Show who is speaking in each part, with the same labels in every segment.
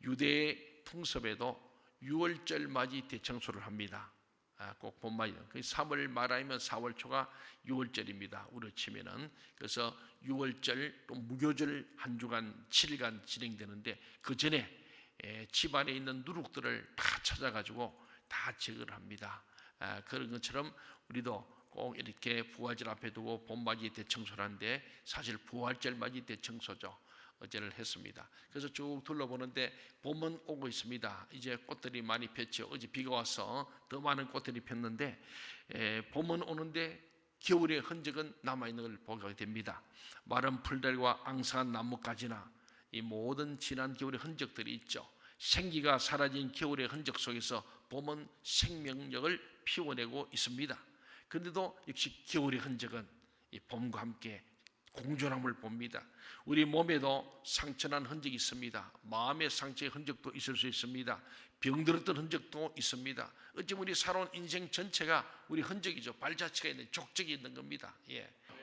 Speaker 1: 유대 풍습에도 6월절 맞이 대청소를 합니다. 꼭 봄맞이. 3월 말하면 4월 초가 6월절입니다. 우리로 치면은. 그래서 6월절 또 무교절 한 주간 7일간 진행되는데 그 전에 집안에 있는 누룩들을 다 찾아가지고 다 제거를 합니다. 그런 것처럼 우리도 꼭 이렇게 부활절 앞에 두고 봄맞이 대청소를 하는데 사실 부활절 맞이 대청소죠. 어제를 했습니다. 그래서 쭉 둘러보는데 봄은 오고 있습니다. 이제 꽃들이 많이 폈죠. 어제 비가 와서 더 많은 꽃들이 폈는데 봄은 오는데 겨울의 흔적은 남아있는 걸 보게 됩니다. 마른 풀들과 앙상한 나뭇가지나 이 모든 지난 겨울의 흔적들이 있죠. 생기가 사라진 겨울의 흔적 속에서 봄은 생명력을 피워내고 있습니다. 그런데도 역시 겨울의 흔적은 이 봄과 함께 공존함을 봅니다. 우리 몸에도 상처난 흔적이 있습니다. 마음의 상처의 흔적도 있을 수 있습니다. 병들었던 흔적도 있습니다. 어쩌면 우리 살아온 인생 전체가 우리 흔적이죠. 발자취가 있는 족적이 있는 겁니다.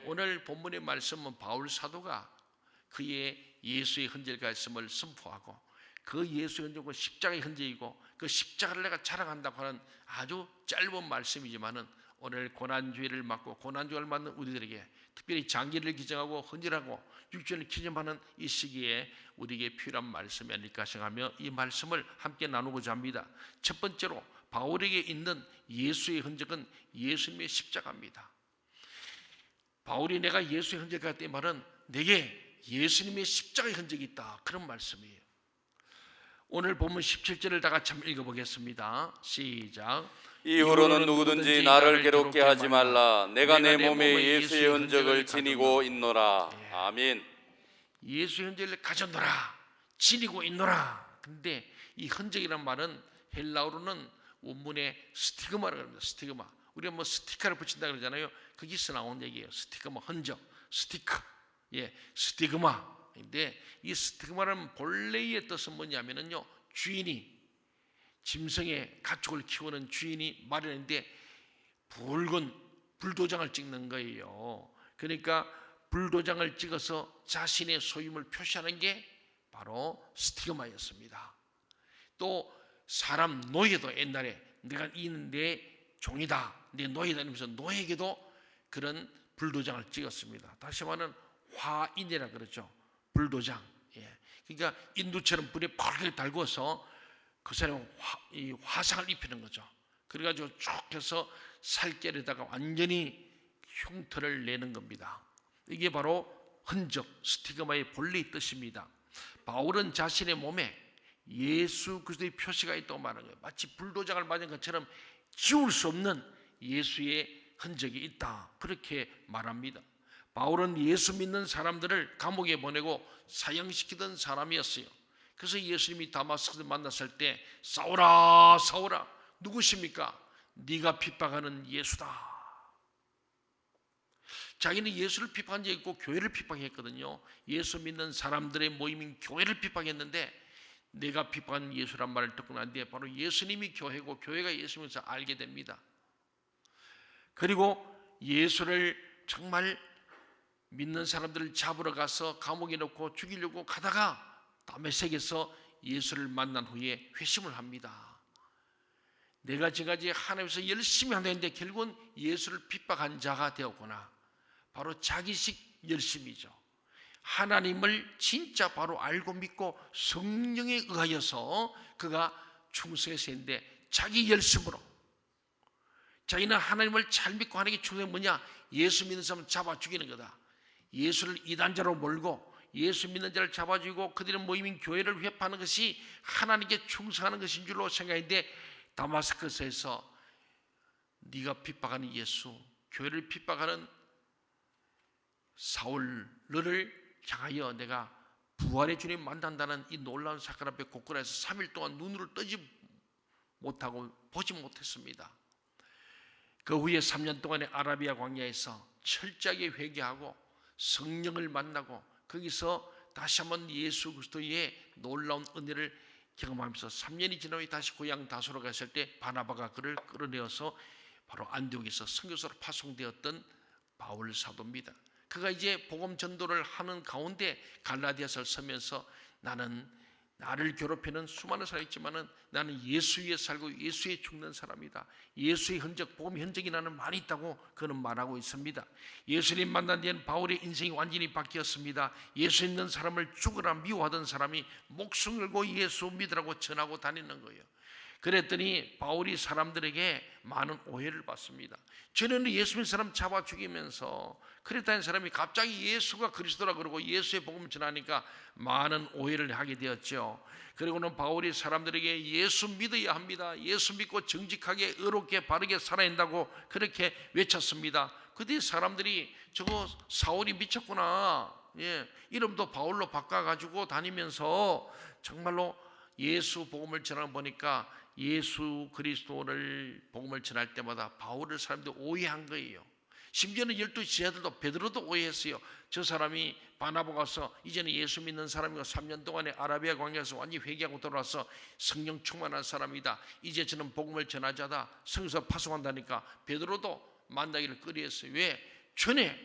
Speaker 1: 오늘 본문의 말씀은 바울 사도가 그의 예수의 흔적을 가졌음을 선포하고 그 예수의 흔적은 십자가의 흔적이고 그 십자가를 내가 자랑한다고 하는 아주 짧은 말씀이지만은 오늘 고난주의를 맞고 고난주의를 맞는 우리들에게 특별히 장기를 기정하고 헌질하고 육신을 기념하는 이 시기에 우리에게 필요한 말씀이 아닐까 생각하며 이 말씀을 함께 나누고자 합니다. 첫 번째로 바울에게 있는 예수의 흔적은 예수님의 십자가입니다. 바울이 내가 예수의 흔적을 갖다 이 말은 내게 예수님의 십자가의 흔적이 있다, 그런 말씀이에요. 오늘 본문 17절을 다 같이 한번 읽어보겠습니다. 시작.
Speaker 2: 이후로는 누구든지 나를 괴롭게 하지 말라. 내가 내 몸에 예수의 흔적을 지니고 있노라. 아멘.
Speaker 1: 예수의 흔적을 가졌노라, 지니고 있노라. 근데 이 흔적이란 말은 헬라어로는 원문에 스티그마라고 합니다. 스티그마. 우리가 뭐 스티커를 붙인다 그러잖아요. 거기서 나온 얘기예요. 스티그마, 흔적, 스티커. 스티그마. 근데 이 스티그마는 본래의 뜻은 뭐냐면요, 주인이 짐승의 가축을 키우는 주인이 마련인데 붉은 불도장을 찍는 거예요. 그러니까 불도장을 찍어서 자신의 소유물 표시하는 게 바로 스티그마였습니다. 또 사람 노예도 옛날에 내가 이는 내 종이다, 내 노예다 이러면서 노예에게도 그런 불도장을 찍었습니다. 다시 말하면 화인이라 그러죠. 불도장. 그러니까 인두처럼 불에 펄게 달궈서 그 사람은 화상을 입히는 거죠. 그래가지고 쭉 해서 살결에다가 완전히 흉터를 내는 겁니다. 이게 바로 흔적, 스티그마의 본래의 뜻입니다. 바울은 자신의 몸에 예수 그리스도의 표시가 있다고 말하는 거예요. 마치 불도장을 맞은 것처럼 지울 수 없는 예수의 흔적이 있다, 그렇게 말합니다. 바울은 예수 믿는 사람들을 감옥에 보내고 사형시키던 사람이었어요. 그래서 예수님이 다마스크에서 만났을 때 사울아 사울아 누구십니까? 네가 핍박하는 예수다. 자기는 예수를 핍박한 적이 있고 교회를 핍박했거든요. 예수 믿는 사람들의 모임인 교회를 핍박했는데 내가 핍박한 예수란 말을 듣고 난 뒤에 바로 예수님이 교회고 교회가 예수님에서 알게 됩니다. 그리고 예수를 정말 믿는 사람들을 잡으러 가서 감옥에 넣고 죽이려고 가다가 다메섹에서 예수를 만난 후에 회심을 합니다. 내가 지금까지 하나님께서 열심히 한다는데 결국은 예수를 핍박한 자가 되었구나. 바로 자기식 열심이죠. 하나님을 진짜 바로 알고 믿고 성령에 의하여서 그가 충성해서 했는데 자기 열심으로 자기는 하나님을 잘 믿고 하는 게 충성이 뭐냐? 예수 믿는 사람을 잡아 죽이는 거다. 예수를 이단자로 몰고 예수 믿는 자를 잡아주고 그들의 모임인 교회를 회파하는 것이 하나님께 충성하는 것인 줄로 생각했는데 다마스커스에서 네가 핍박하는 예수, 교회를 핍박하는 사울, 너를 향하여 내가 부활의 주님 만난다는 이 놀라운 사건 앞에 고꾸라에서 3일 동안 눈을 뜨지 못하고 보지 못했습니다. 그 후에 3년 동안의 아라비아 광야에서 철저하게 회개하고 성령을 만나고 거기서 다시 한번 예수 그리스도의 놀라운 은혜를 경험하면서 3년이 지나 후에 다시 고향 다소로 갔을 때 바나바가 그를 끌어내어서 바로 안디옥에서 선교사로 파송되었던 바울 사도입니다. 그가 이제 복음 전도를 하는 가운데 갈라디아서를 서면서 나는 나를 괴롭히는 수많은 사람이 있지만은 나는 예수 위에 살고 예수 위에 죽는 사람이다. 예수의 흔적, 복음의 흔적이 나는 많이 있다고 그는 말하고 있습니다. 예수님 만난 뒤엔 바울의 인생이 완전히 바뀌었습니다. 예수 믿는 사람을 죽으라 미워하던 사람이 목숨 걸고 예수 믿으라고 전하고 다니는 거예요. 그랬더니 바울이 사람들에게 많은 오해를 받습니다. 전에는 예수 믿는 사람 잡아 죽이면서 크리스찬 사람이 갑자기 예수가 그리스도라 그러고 예수의 복음을 전하니까 많은 오해를 하게 되었죠. 그리고는 바울이 사람들에게 예수 믿어야 합니다. 예수 믿고 정직하게 의롭게 바르게 살아야 한다고 그렇게 외쳤습니다. 그때 사람들이 저거 사울이 미쳤구나, 이름도 바울로 바꿔가지고 다니면서 정말로 예수 복음을 전하는 보니까 예수 그리스도를 복음을 전할 때마다 바울을 사람들이 오해한 거예요. 심지어는 12 지하들도 베드로도 오해했어요. 저 사람이 바나바가 와서 이제는 예수 믿는 사람이고 3년 동안에 아라비아 광야에서 완전히 회개하고 돌아와서 성령 충만한 사람이다. 이제 저는 복음을 전하자다. 성서 파송한다니까 베드로도 만나기를 꺼려했어요. 왜? 전에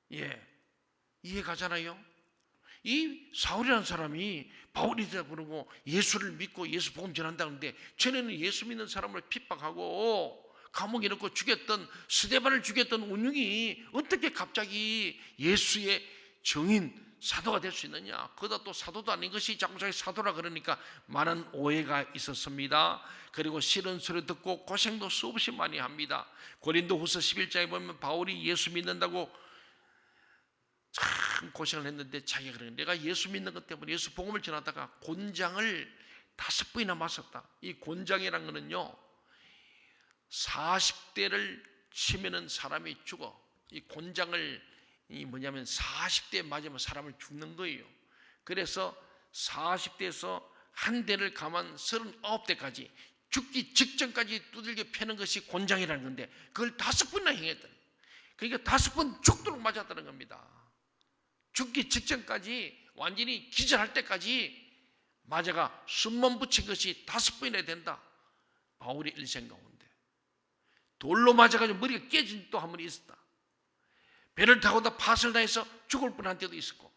Speaker 1: 이해 가잖아요. 이 사울이라는 사람이 바울이다 그러고 예수를 믿고 예수 복음 전한다는데 전에는 예수 믿는 사람을 핍박하고 감옥에 넣고 죽였던 스데반을 죽였던 운명이 어떻게 갑자기 예수의 증인 사도가 될 수 있느냐. 그러다 또 사도도 아닌 것이 자꾸 자기 사도라 그러니까 많은 오해가 있었습니다. 그리고 싫은 소리 듣고 고생도 수없이 많이 합니다. 고린도후서 11장에 보면 바울이 예수 믿는다고 참 고생을 했는데 자기가 그러는 내가 예수 믿는 것 때문에 예수 복음을 전하다가 곤장을 5번이나 맞았다. 이 곤장이라는 거는요 40대를 치면은 사람이 죽어. 이 곤장을 뭐냐면 40대 맞으면 사람을 죽는 거예요. 그래서 40대에서 한 대를 가만 39대까지 죽기 직전까지 두들겨 패는 것이 곤장이라는 건데 그걸 5번이나 행했다. 그러니까 5번 죽도록 맞았다는 겁니다. 죽기 직전까지 완전히 기절할 때까지 맞아가 숨만 붙인 것이 5번이나 된다. 바울의 일생 가운데 돌로 맞아가지고 머리가 깨진 또 한 번이 있었다. 배를 타고다 파설 당해서 죽을 뻔한 때도 있었고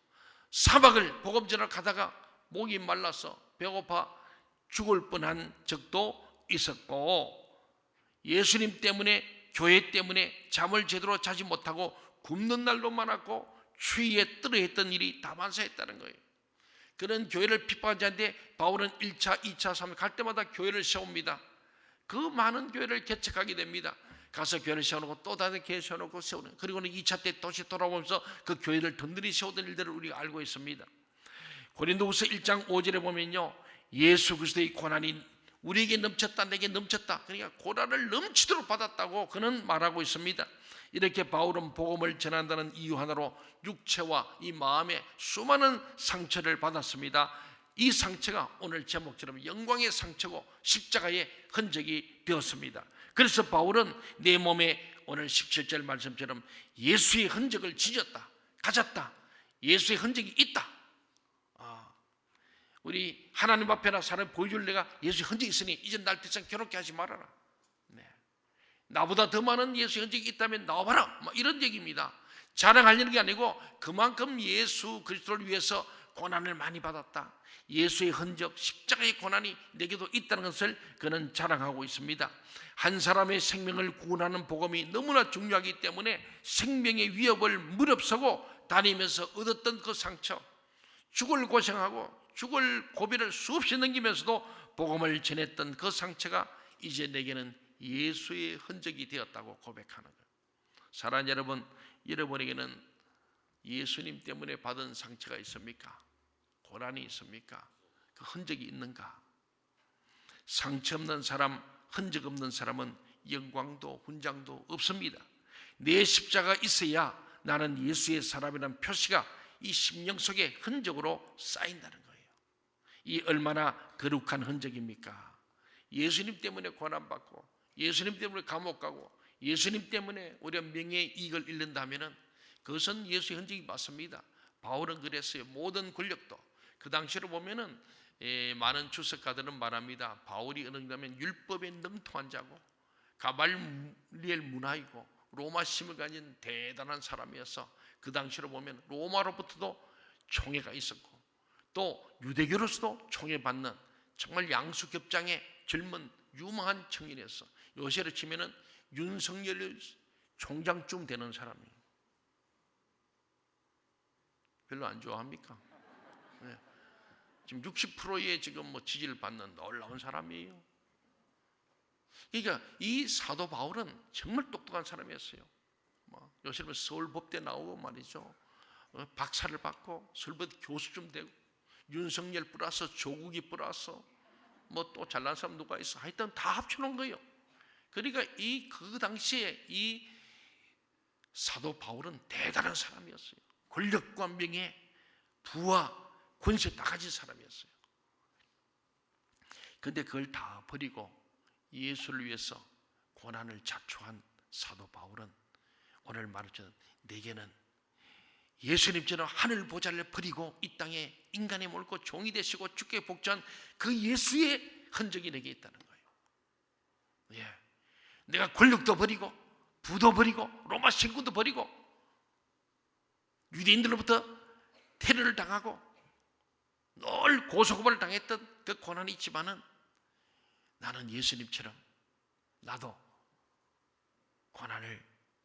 Speaker 1: 사막을 복음 전하러 가다가 목이 말라서 배고파 죽을 뻔한 적도 있었고 예수님 때문에 교회 때문에 잠을 제대로 자지 못하고 굶는 날도 많았고 추위에 떨어했던 일이 다반사했다는 거예요. 그런 교회를 핍박한 자인데 바울은 1차, 2차, 3차 갈 때마다 교회를 세웁니다. 그 많은 교회를 개척하게 됩니다. 가서 교회를 세워놓고 또 다른 교회 세워놓고 세우는. 그리고는 2차 때 다시 돌아오면서 그 교회를 든든히 세우던 일들을 우리가 알고 있습니다. 고린도후서 1장 5절에 보면요 예수 그리스도의 고난이 우리에게 넘쳤다 내게 넘쳤다. 그러니까 고난을 넘치도록 받았다고 그는 말하고 있습니다. 이렇게 바울은 복음을 전한다는 이유 하나로 육체와 이 마음에 수많은 상처를 받았습니다. 이 상처가 오늘 제목처럼 영광의 상처고 십자가의 흔적이 되었습니다. 그래서 바울은 내 몸에 오늘 17절 말씀처럼 예수의 흔적을 지녔다, 가졌다, 예수의 흔적이 있다. 우리 하나님 앞에나 사람 보여줄 내가 예수의 흔적이 있으니 이제 날 더 이상 괴롭게 하지 말아라. 나보다 더 많은 예수의 흔적이 있다면 나와봐라, 이런 얘기입니다. 자랑하려는 게 아니고 그만큼 예수 그리스도를 위해서 고난을 많이 받았다. 예수의 흔적, 십자가의 고난이 내게도 있다는 것을 그는 자랑하고 있습니다. 한 사람의 생명을 구원하는 복음이 너무나 중요하기 때문에 생명의 위협을 무릅쓰고 다니면서 얻었던 그 상처, 죽을 고생하고 죽을 고비를 수없이 넘기면서도 복음을 전했던 그 상처가 이제 내게는 예수의 흔적이 되었다고 고백하는 거예요. 사랑하는 여러분, 여러분에게는 예수님 때문에 받은 상처가 있습니까? 고난이 있습니까? 그 흔적이 있는가? 상처 없는 사람, 흔적 없는 사람은 영광도 훈장도 없습니다. 내 십자가 있어야 나는 예수의 사람이라는 표시가 이 심령 속에 흔적으로 쌓인다는 거예요. 이 얼마나 거룩한 흔적입니까? 예수님 때문에 고난받고 예수님 때문에 감옥 가고 예수님 때문에 우리가 명예의 이익을 잃는다면 그것은 예수의 흔적이 맞습니다. 바울은 그랬어요. 모든 권력도 그 당시로 보면은 많은 주석가들은 말합니다. 바울이 어느 정도면 율법에 능통한 자고 가말리엘 문화이고 로마 심을 가진 대단한 사람이어서 그 당시로 보면 로마로부터도 총애가 있었고 또 유대교로서도 총애받는 정말 양수겹장의 젊은 유망한 청년이었어. 요새로 치면은 윤석열 총장쯤 되는 사람이에요. 별로 안 좋아합니까? 네. 지금 60%의 지금 뭐 지지를 받는 놀라운 사람이에요. 그러니까 이 사도 바울은 정말 똑똑한 사람이었어요. 요새는 서울법대 나오고 말이죠. 박사를 받고 서울법대 교수쯤 되고 윤석열 플러스 조국이 플러스 뭐 또 잘난 사람 누가 있어? 하여튼 다 합쳐놓은 거예요. 그러니까 그 당시에 이 사도 바울은 대단한 사람이었어요. 권력과 명예, 부와 권세 다 가진 사람이었어요. 근데 그걸 다 버리고 예수를 위해서 고난을 자초한 사도 바울은 오늘 말했던 내게는 예수님처럼 하늘 보좌를 버리고 이 땅에 인간의 mol고 종이 되시고 죽게 복종한 그 예수의 흔적이 내게 있다는 거예요. 예. 내가 권력도 버리고 부도 버리고 로마 신군도 버리고 유대인들로부터 테러를 당하고 늘 고소고발을 당했던 그 고난이 있지만은 나는 예수님처럼 나도 고난을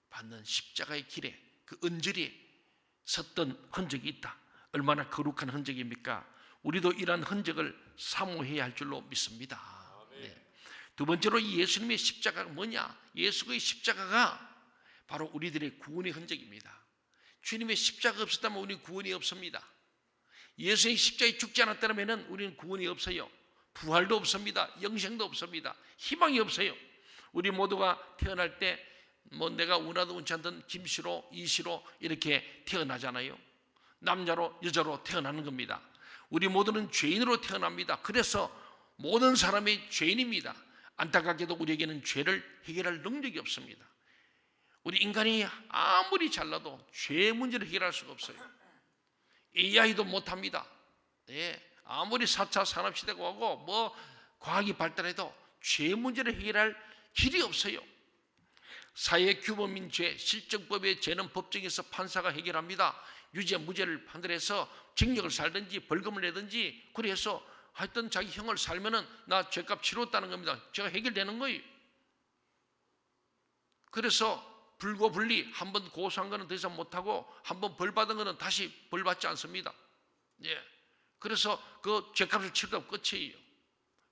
Speaker 1: 받는 십자가의 길에 그 언저리에 섰던 흔적이 있다. 얼마나 거룩한 흔적입니까? 우리도 이러한 흔적을 사모해야 할 줄로 믿습니다. 네. 두 번째로 이 예수님의 십자가가 뭐냐? 예수의 십자가가 바로 우리들의 구원의 흔적입니다. 주님의 십자가가 없었다면 우리는 구원이 없습니다. 예수의 십자가에 죽지 않았다면 우리는 구원이 없어요. 부활도 없습니다. 영생도 없습니다. 희망이 없어요. 우리 모두가 태어날 때 뭐 내가 운하도 운치 않던 김씨로 이씨로 이렇게 태어나잖아요. 남자로 여자로 태어나는 겁니다. 우리 모두는 죄인으로 태어납니다. 그래서 모든 사람이 죄인입니다. 안타깝게도 우리에게는 죄를 해결할 능력이 없습니다. 우리 인간이 아무리 잘나도 죄 문제를 해결할 수가 없어요. AI도 못합니다. 예, 아무리 4차 산업시대가 오고 뭐 과학이 발달해도 죄 문제를 해결할 길이 없어요. 사회 규범인 죄, 실정법의 죄는 법정에서 판사가 해결합니다. 유죄 무죄를 판단해서 징역을 살든지 벌금을 내든지 그래서 하여튼 자기 형을 살면은 나 죄값 치렀다는 겁니다. 죄가 해결되는 거예요. 그래서 불고불리 한 번 고소한 거는 더 이상 못하고 한 번 벌 받은 거는 다시 벌 받지 않습니다. 예. 그래서 그 죄값을 치르다 끝이에요.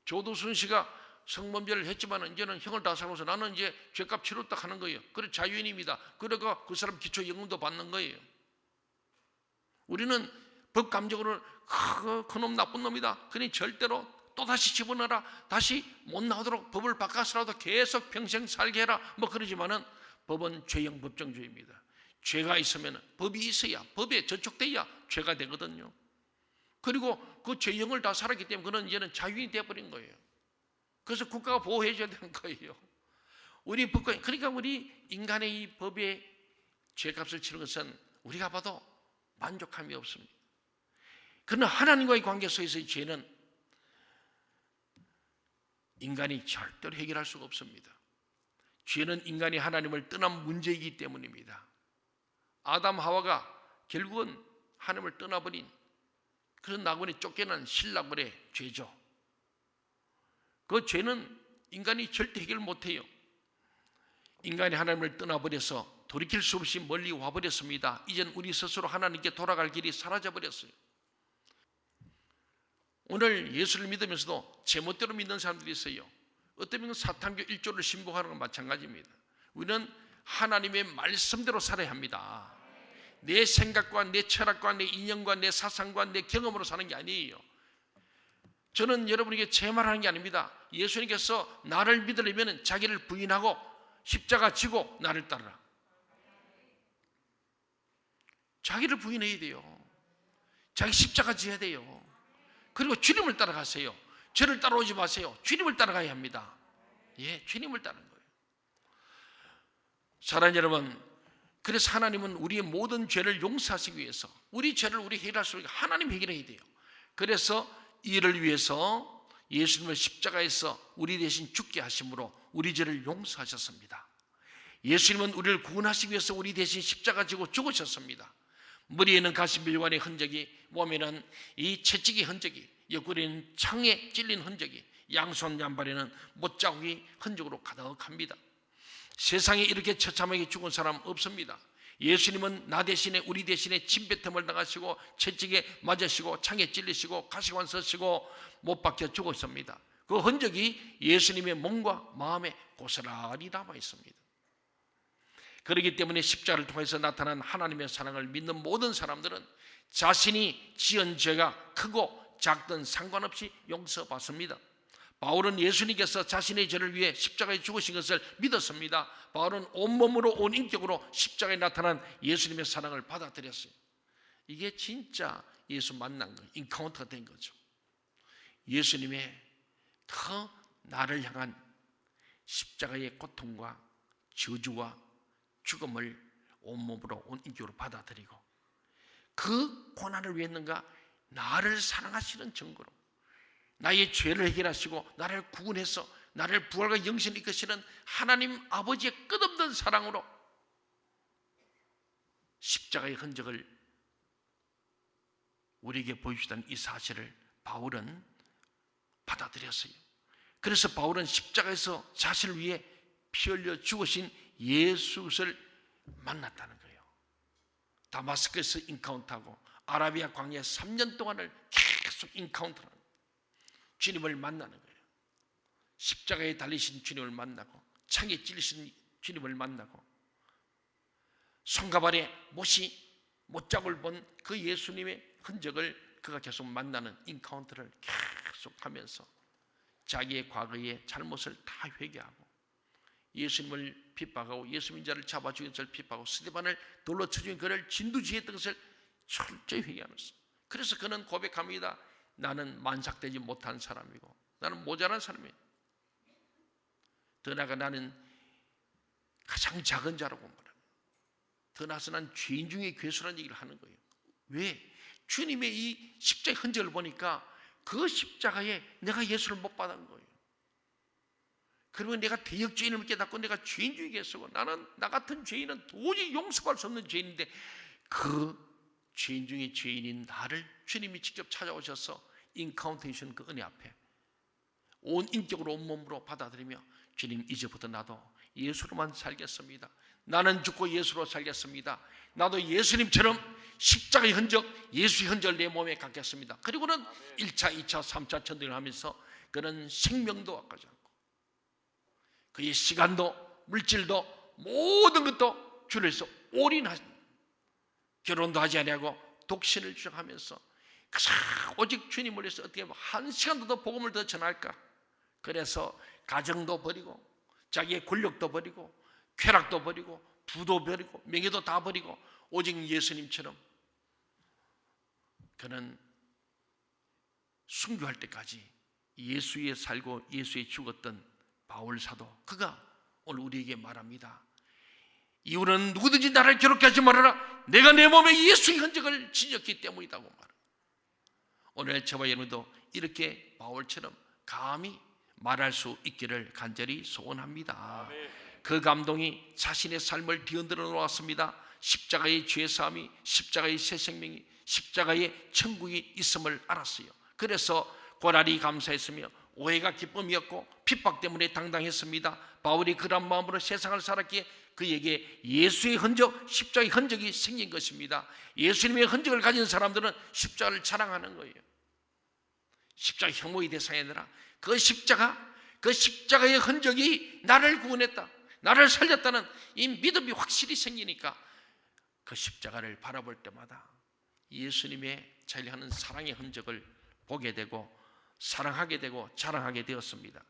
Speaker 1: 조두순 씨가 성범죄를 했지만 이제는 형을 다 살면서 나는 이제 죄값 치렀다 하는 거예요. 그래 자유인입니다. 그러니까 그 사람 기초연금도 받는 거예요. 우리는 법감정으로 그놈 나쁜 놈이다. 그러니 절대로 또다시 집어넣어라. 다시 못 나오도록 법을 바꿔서라도 계속 평생 살게 해라. 뭐 그러지만은 법은 죄형 법정주의입니다. 죄가 있으면 법이 있어야 법에 저촉돼야 죄가 되거든요. 그리고 그 죄형을 다 살았기 때문에 그는 이제는 자유인이 되어버린 거예요. 그래서 국가가 보호해 줘야 되는 거예요. 우리 법과 그러니까 우리 인간의 이 법의 죄값을 치는 것은 우리가 봐도 만족함이 없습니다. 그러나 하나님과의 관계 속에서의 죄는 인간이 절대로 해결할 수가 없습니다. 죄는 인간이 하나님을 떠난 문제이기 때문입니다. 아담 하와가 결국은 하나님을 떠나버린 그런 낙원에 쫓겨난 신라벌의 죄죠. 그 죄는 인간이 절대 해결 못해요. 인간이 하나님을 떠나버려서 돌이킬 수 없이 멀리 와버렸습니다. 이젠 우리 스스로 하나님께 돌아갈 길이 사라져버렸어요. 오늘 예수를 믿으면서도 제멋대로 믿는 사람들이 있어요. 어쩌면 사탄교 1조를 신봉하는 건 마찬가지입니다. 우리는 하나님의 말씀대로 살아야 합니다. 내 생각과 내 철학과 내 인연과 내 사상과 내 경험으로 사는 게 아니에요. 저는 여러분에게 제 말하는 게 아닙니다. 예수님께서 나를 믿으려면 자기를 부인하고 십자가 지고 나를 따르라. 자기를 부인해야 돼요. 자기 십자가 지어야 돼요. 그리고 주님을 따라가세요. 저를 따라오지 마세요. 주님을 따라가야 합니다. 예, 주님을 따르는 거예요. 사랑하는 여러분, 그래서 하나님은 우리의 모든 죄를 용서하시기 위해서 우리 죄를 우리 해결할 수 있게 하나님 해결해야 돼요. 그래서 이를 위해서 예수님을 십자가에서 우리 대신 죽게 하심으로 우리 죄를 용서하셨습니다. 예수님은 우리를 구원하시기 위해서 우리 대신 십자가 지고 죽으셨습니다. 머리에는 가시밀관의 흔적이, 몸에는 이 채찍의 흔적이, 옆구리에는 창에 찔린 흔적이, 양손 양발에는 못자국이 흔적으로 가득합니다. 세상에 이렇게 처참하게 죽은 사람 없습니다. 예수님은 나 대신에, 우리 대신에 침뱉음을 당하시고 채찍에 맞으시고 창에 찔리시고 가시관 쓰시고 못 박혀 죽었습니다. 그 흔적이 예수님의 몸과 마음에 고스란히 남아 있습니다. 그렇기 때문에 십자가를 통해서 나타난 하나님의 사랑을 믿는 모든 사람들은 자신이 지은 죄가 크고 작든 상관없이 용서받습니다. 바울은 예수님께서 자신의 죄를 위해 십자가에 죽으신 것을 믿었습니다. 바울은 온몸으로, 온 인격으로 십자가에 나타난 예수님의 사랑을 받아들였어요. 이게 진짜 예수 만난 거예요. 인카운터가 된 거죠. 예수님의 더 나를 향한 십자가의 고통과 저주와 죽음을 온몸으로, 온 인격으로 받아들이고, 그 고난을 왜 했는가? 나를 사랑하시는 증거로, 나의 죄를 해결하시고 나를 구원해서 나를 부활과 영생을 이끄시는 하나님 아버지의 끝없는 사랑으로 십자가의 흔적을 우리에게 보여주던 이 사실을 바울은 받아들였어요. 그래서 바울은 십자가에서 자신을 위해 피 흘려 죽으신 예수를 만났다는 거예요. 다마스크에서 인카운트하고 아라비아 광야 3년 동안을 계속 인카운트하는 거예요. 주님을 만나는 거예요. 십자가에 달리신 주님을 만나고, 창에 찔리신 주님을 만나고, 손과 발에 못자국을 본 그 예수님의 흔적을 그가 계속 만나는 인카운트를 계속 하면서 자기의 과거의 잘못을 다 회개하고, 예수님을 핍박하고 예수님 자를 잡아 죽인 것을 핍박하고 스데반을 돌로 쳐 죽인 그를 진두지휘했던 것을 철저히 회개하면서, 그래서 그는 고백합니다. 나는 만삭되지 못한 사람이고 나는 모자란 사람이에요. 더 나아가 나는 가장 작은 자라고 말합니다. 더 나아서 난 죄인 중에 괴수라는 얘기를 하는 거예요. 왜? 주님의 이 십자가의 흔적을 보니까 그 십자가에 내가 예수를 못 받은 거예요. 그러면 내가 대역죄인을 깨닫고 내가 죄인 중에 계시고, 나는 나 같은 죄인은 도저히 용서할 수 없는 죄인인데, 그 죄인 중에 죄인인 나를 주님이 직접 찾아오셔서 인카운테이션 그 은혜 앞에 온 인격으로, 온 몸으로 받아들이며, 주님 이제부터 나도 예수로만 살겠습니다. 나는 죽고 예수로 살겠습니다. 나도 예수님처럼 십자가의 흔적, 예수의 흔적을 내 몸에 갖겠습니다. 그리고는 1차, 2차, 3차 전도를 하면서 그는 생명도 아까지 않고 그의 시간도 물질도 모든 것도 주를 위해서 올인하십니다. 결혼도 하지 아니하고 독신을 주장하면서 오직 주님을 위해서 어떻게 하면 한 시간도 더 복음을 더 전할까? 그래서 가정도 버리고 자기의 권력도 버리고 쾌락도 버리고 부도 버리고 명예도 다 버리고 오직 예수님처럼 그는 순교할 때까지 예수에 살고 예수에 죽었던 바울 사도, 그가 오늘 우리에게 말합니다. 이유는 누구든지 나를 괴롭게 하지 말아라. 내가 내 몸에 예수의 흔적을 지녔기 때문이라고 말합니다. 오늘 저와 여러분도 이렇게 바울처럼 감히 말할 수 있기를 간절히 소원합니다. 그 감동이 자신의 삶을 뒤흔들어 놓았습니다. 십자가의 죄사함이, 십자가의 새 생명이, 십자가의 천국이 있음을 알았어요. 그래서 고라니 감사했으며 오해가 기쁨이었고 핍박 때문에 당당했습니다. 바울이 그런 마음으로 세상을 살았기에 그에게 예수의 흔적, 십자가의 흔적이 생긴 것입니다. 예수님의 흔적을 가진 사람들은 십자가를 자랑하는 거예요. 십자가 혐오의 대상이 아니라 그 십자가의 흔적이 나를 구원했다, 나를 살렸다는 이 믿음이 확실히 생기니까 그 십자가를 바라볼 때마다 예수님의 자기하는 사랑의 흔적을 보게 되고 사랑하게 되고 자랑하게 되었습니다.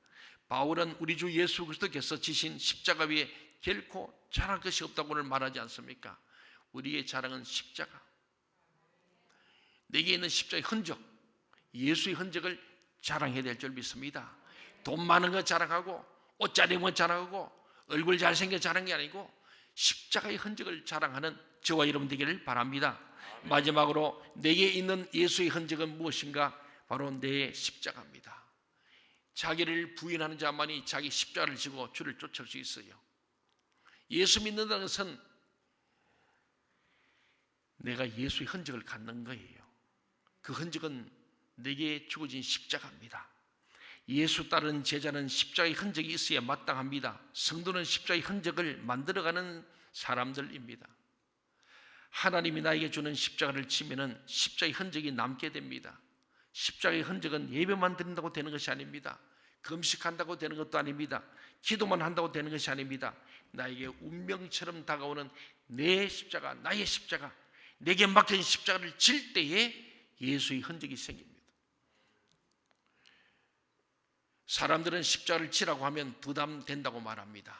Speaker 1: 바울은 우리 주 예수 그리스도께서 지신 십자가 위에 결코 자랑할 것이 없다고는 말하지 않습니까? 우리의 자랑은 십자가, 내게 있는 십자가의 흔적, 예수의 흔적을 자랑해야 될 줄 믿습니다. 돈 많은 거 자랑하고 옷 잘 입은 거 자랑하고 얼굴 잘생겨 자랑한 게 아니고 십자가의 흔적을 자랑하는 저와 여러분 되기를 바랍니다. 마지막으로 내게 있는 예수의 흔적은 무엇인가? 바로 내 십자가입니다. 자기를 부인하는 자만이 자기 십자가를 지고 주를 쫓을 수 있어요. 예수 믿는다는 것은 내가 예수의 흔적을 갖는 거예요. 그 흔적은 내게 주어진 십자가입니다. 예수 따르는 제자는 십자가의 흔적이 있어야 마땅합니다. 성도는 십자가의 흔적을 만들어가는 사람들입니다. 하나님이 나에게 주는 십자가를 치면은 십자가의 흔적이 남게 됩니다. 십자가의 흔적은 예배만 드린다고 되는 것이 아닙니다. 금식한다고 되는 것도 아닙니다. 기도만 한다고 되는 것이 아닙니다. 나에게 운명처럼 다가오는 내 십자가, 나의 십자가, 내게 맡겨진 십자가를 질 때에 예수의 흔적이 생깁니다. 사람들은 십자가를 지라고 하면 부담된다고 말합니다.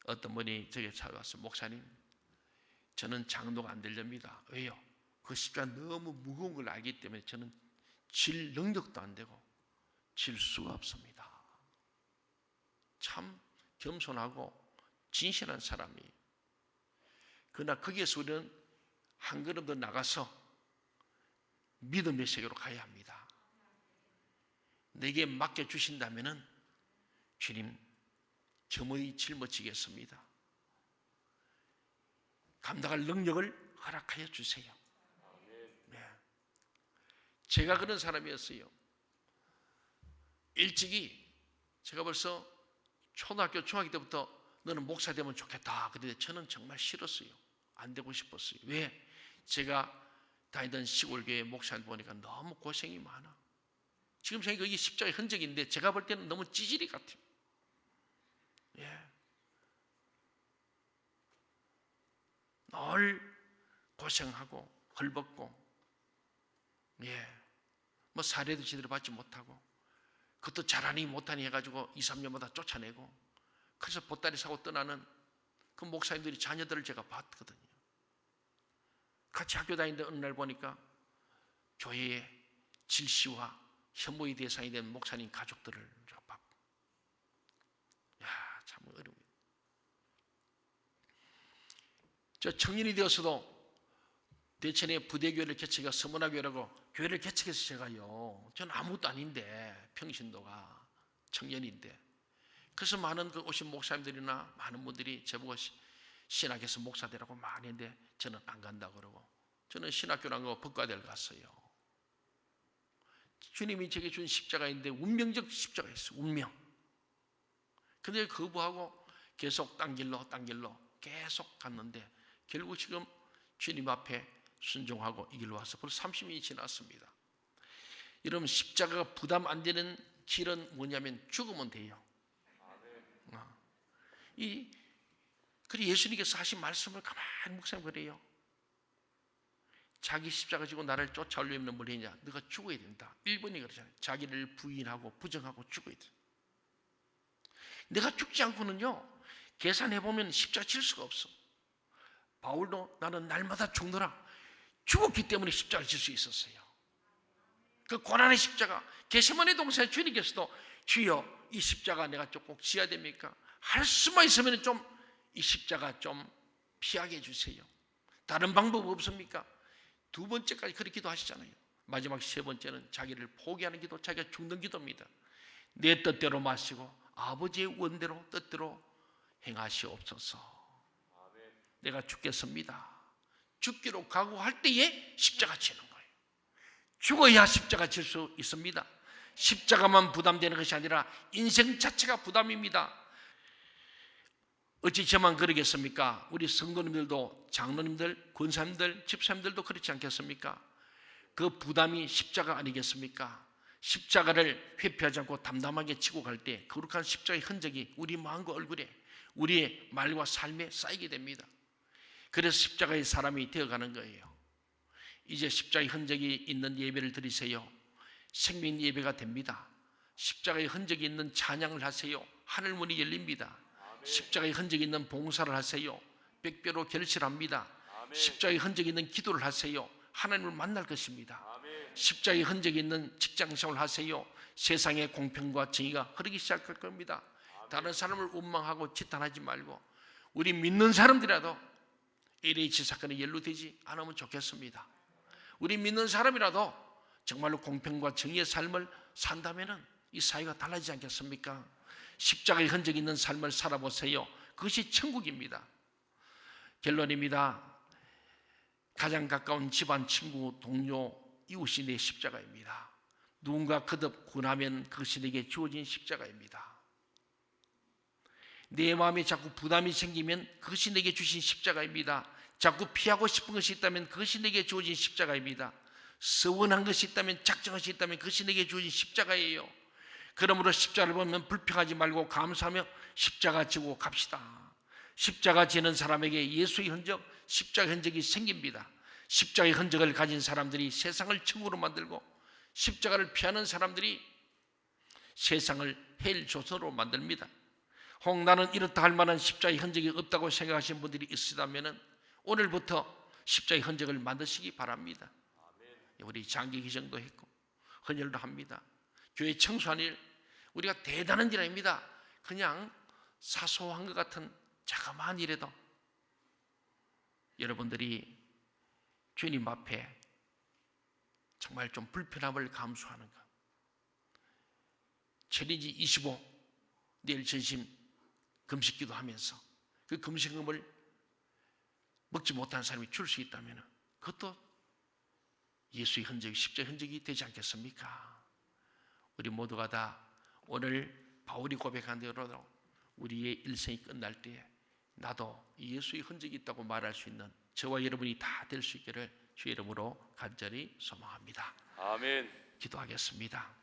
Speaker 1: 어떤 분이 저에게 찾아와서 목사님, 저는 장로가 안 되렵니다. 왜요? 그 십자가 너무 무거운 걸 알기 때문에 저는 질 능력도 안 되고 질 수가 없습니다. 참 겸손하고 진실한 사람이. 그러나 거기에서 우리는 한 걸음 더 나가서 믿음의 세계로 가야 합니다. 내게 맡겨주신다면 주님, 겸허히 짊어지겠습니다. 감당할 능력을 허락하여 주세요. 네. 제가 그런 사람이었어요. 일찍이 제가 벌써 초등학교, 중학교 때부터 너는 목사 되면 좋겠다. 그런데 저는 정말 싫었어요. 안 되고 싶었어요. 왜? 제가 다니던 시골교회 목사를 보니까 너무 고생이 많아. 지금 생각해보니까 이게 십자가의 흔적인데 제가 볼 때는 너무 찌질이 같아요. 예. 늘 고생하고 헐벗고, 뭐 사례도 제대로 받지 못하고, 그것도 잘하니 못하니 해가지고 2, 3년마다 쫓아내고, 그래서 보따리 사고 떠나는 그 목사님들이 자녀들을 제가 봤거든요. 같이 학교 다니는데 어느 날 보니까 교회의 질시와 혐오의 대상이 된 목사님 가족들을 제가 봤고, 참 어려워요. 저 청년이 되어서도 대천에 부대교회를 개척해서 서문화교회라고 교회를 개척해서 제가요, 저는 아무것도 아닌데, 평신도가 청년인데, 그래서 많은 그 오신 목사님들이나 많은 분들이 저보고 신학에서 목사 되라고 많이 했는데 저는 안 간다고 그러고, 저는 신학교를 안 가고 법과대를 갔어요. 주님이 제게 준 십자가인데 운명적 십자가였어요. 운명. 근데 거부하고 계속 딴 길로 계속 갔는데 결국 지금 주님 앞에 순종하고 이 길로 와서 벌써 30년이 지났습니다. 여러분, 십자가가 부담 안 되는 길은 뭐냐면 죽으면 돼요. 그리고 예수님께서 하신 말씀을 가만히 묵상하면 그래요. 자기 십자가 지고 나를 쫓아오려면 뭘 했냐? 너가 죽어야 된다. 1번이 그러잖아요. 자기를 부인하고 부정하고 죽어야 돼. 내가 죽지 않고는요, 계산해보면 십자가 질 수가 없어. 바울도 나는 날마다 죽노라. 죽었기 때문에 십자가를 질 수 있었어요. 그 고난의 십자가, 겟세마네 동산에 주님께서도 주여 이 십자가 내가 좀 꼭 지어야 됩니까? 할 수만 있으면 좀 이 십자가 좀 피하게 해주세요. 다른 방법 없습니까? 2번째까지 그렇게 기도하시잖아요. 마지막 3번째는 자기를 포기하는 기도, 자기가 죽는 기도입니다. 내 뜻대로 마시고 아버지의 원대로 뜻대로 행하시옵소서. 내가 죽겠습니다. 죽기로 각오할 때에 십자가 치는 거예요. 죽어야 십자가 칠 수 있습니다. 십자가만 부담되는 것이 아니라 인생 자체가 부담입니다. 어찌 저만 그러겠습니까? 우리 성도님들도, 장로님들, 권사님들, 집사님들도 그렇지 않겠습니까? 그 부담이 십자가 아니겠습니까? 십자가를 회피하지 않고 담담하게 지고 갈 때 거룩한 십자가의 흔적이 우리 마음과 얼굴에, 우리의 말과 삶에 쌓이게 됩니다. 그래서 십자가의 사람이 되어가는 거예요. 이제 십자가의 흔적이 있는 예배를 드리세요. 생명 예배가 됩니다. 십자가의 흔적이 있는 찬양을 하세요. 하늘문이 열립니다. 십자가의 흔적이 있는 봉사를 하세요. 백배로 결실합니다. 십자가의 흔적이 있는 기도를 하세요. 하나님을 만날 것입니다. 십자가의 흔적이 있는 직장생활을 하세요. 세상의 공평과 정의가 흐르기 시작할 겁니다. 다른 사람을 원망하고 지탄하지 말고 우리 믿는 사람들이라도 LH 사건에 연루되지 않으면 좋겠습니다. 우리 믿는 사람이라도 정말로 공평과 정의의 삶을 산다면 이 사회가 달라지지 않겠습니까? 십자가의 흔적이 있는 삶을 살아보세요. 그것이 천국입니다. 결론입니다. 가장 가까운 집안, 친구, 동료, 이웃이 내 십자가입니다. 누군가 거듭 구원하면 그것이 내게 주어진 십자가입니다. 내 마음에 자꾸 부담이 생기면 그것이 내게 주신 십자가입니다. 자꾸 피하고 싶은 것이 있다면 그것이 내게 주어진 십자가입니다. 서운한 것이 있다면, 작정한 것이 있다면 그것이 내게 주어진 십자가예요. 그러므로 십자가를 보면 불평하지 말고 감사하며 십자가 지고 갑시다. 십자가 지는 사람에게 예수의 흔적, 십자가 흔적이 생깁니다. 십자가의 흔적을 가진 사람들이 세상을 천국으로 만들고, 십자가를 피하는 사람들이 세상을 헬 조선으로 만듭니다. 혹 나는 이렇다 할 만한 십자가의 흔적이 없다고 생각하시는 분들이 있으시다면 오늘부터 십자가의 흔적을 만드시기 바랍니다. 우리 장기 기정도 했고 헌혈도 합니다. 교회 청소하는 일, 우리가 대단한 일 아닙니다. 그냥 사소한 것 같은 자그마한 일에도 여러분들이 주님 앞에 정말 좀 불편함을 감수하는 것. 챌린지 25 내일 전심 금식기도 하면서 그 금식음을 먹지 못한 사람이 줄 수 있다면 그것도 예수의 흔적, 십자가의 흔적이 되지 않겠습니까? 우리 모두가 다 오늘 바울이 고백한 대로 우리의 일생이 끝날 때에 나도 예수의 흔적이 있다고 말할 수 있는 저와 여러분이 다 될 수 있기를 주의 이름으로 간절히 소망합니다.
Speaker 2: 아멘.
Speaker 1: 기도하겠습니다.